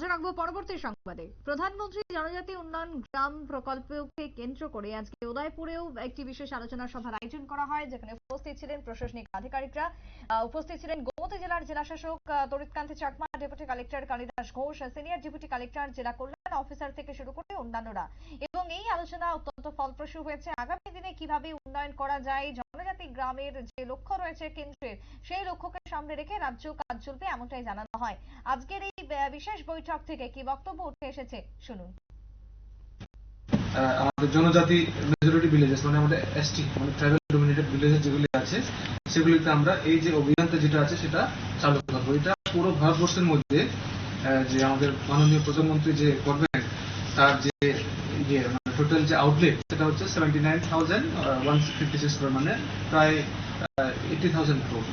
নজর রাখবো পরবর্তী সংবাদে। প্রধানমন্ত্রী জনজাতি উন্নয়ন গ্রাম প্রকল্পকে কেন্দ্র করে আজকে উদয়পুরেও একটি বিশেষ আলোচনা সভার আয়োজন করা হয়, যেখানে উপস্থিত ছিলেন প্রশাসনিক আধিকারিকরা। উপস্থিত ছিলেন গোমতী জেলার জেলাশাসক Taritkanti Chakma, deputy collector Kalidas Ghosh, senior deputy collector, জেলা কল্যাণ অফিসার থেকে শুরু করে অন্যান্যরা। এবং এই আলোচনা অত্যন্ত ফলপ্রসূ হয়েছে। আগামী দিনে কিভাবে উন্নয়ন করা যায়, জনজাতি গ্রামের যে লক্ষ্য রয়েছে কেন্দ্রের, সেই লক্ষ্যকে সামনে রেখে রাজ্য কাজ চলবে, এমনটাই জানানো হয়। আজকের এই বিশেষ বৈঠক থেকে কি বক্তব্য উঠে এসেছে শুনুন। আমাদের জনজাতি মেজরিটি ভিলেজেস মানে আমাদের এসটি মানে ট্রাইবাল ডমিনেটেড ভিলেজেস যেগুলি আছে সেগুলিতে আমরা এই যে অভিযানটা যেটা আছে সেটা চালু করবো। এটা পুরো ভারতবর্ষের মধ্যে যে আমাদের মাননীয় প্রধানমন্ত্রী যে করবেন তার যে মানে টোটাল যে আউটলেট সেটা হচ্ছে 79,156 crore, মানে প্রায় 80,000 crore।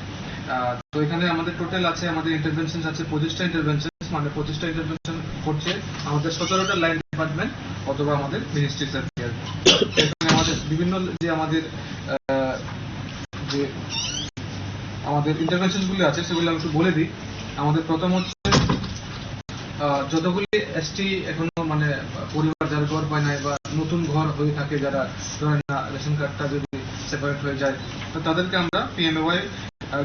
তো এখানে আমাদের টোটাল আছে, আমাদের ইন্টারভেনশন আছে 25টা ইন্টারভেনশন, মানে 25টা ইন্টারভেনশন করছে আমাদের 17টা লাইন ডিপার্টমেন্ট অথবা আমাদের মিনিস্ট্রি সার্ভিস। এখানে আমাদের বিভিন্ন যে আমাদের ইন্টারভেনশন গুলি আছে সেগুলো আমি একটু বলে দিই। আমাদের প্রথম হচ্ছে যতগুলি এসটি এখনো মানে পরিবার যারা ঘর পায় নাই বা নতুন ঘর হয়ে থাকে, যারা ধরেন না রেশন কার্ডটা যদি সেপারেট হয়ে যায়, তো তাদেরকে আমরা পিএমএওয়াই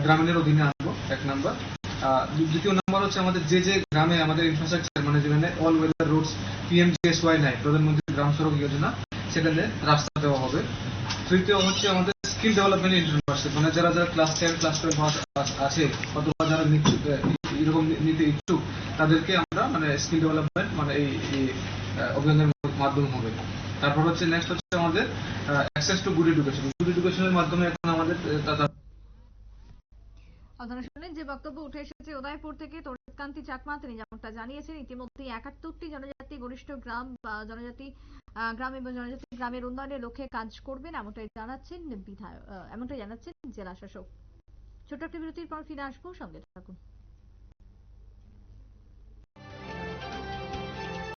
গ্রামীণের অধীনে আনবো, এক নাম্বার। দ্বিতীয় নাম্বার হচ্ছে আমাদের যে যে গ্রামে আমাদের ইনফ্রাস্ট্রাকচার মানে যেখানে অল ওয়েদার রোডস পিএমজিএসওয়াই নাই, প্রধানমন্ত্রী গ্রাম সড়ক যোজনা, সেখানে রাস্তা দেওয়া হবে। তৃতীয় হচ্ছে আমাদের স্কিল ডেভেলপমেন্ট ইন্টার্নশিপ, মানে যারা যারা ক্লাস 10 ক্লাস 12 আছে অথবা যারা এরকম নিতে ইচ্ছুক তাদেরকে আমরা মানে স্কিল ডেভেলপমেন্ট মানে এই অভিযানের মাধ্যম হবে। তারপর হচ্ছে নেক্সট হচ্ছে আমাদের access to good education. Good এডুকেশনের মাধ্যমে এখন আমাদের আপনারা শুনলেন যে বক্তব্য উঠে এসেছে উদয়পুর থেকে তরিৎকান্তি চাকমা। তিনি যেমনটা জানিয়েছেন, ইতিমধ্যে 71টি জনজাতি গরিষ্ঠ গ্রাম বা জনজাতি গ্রাম এবং জনজাতি গ্রামের উন্নয়নের লক্ষ্যে কাজ করবেন, এমনটাই জানাচ্ছেন বিধায়ক, এমনটাই জানাচ্ছেন জেলা শাসক। ছোট্ট একটি বিরতির পর ফিরে আসবো, সঙ্গে থাকুন।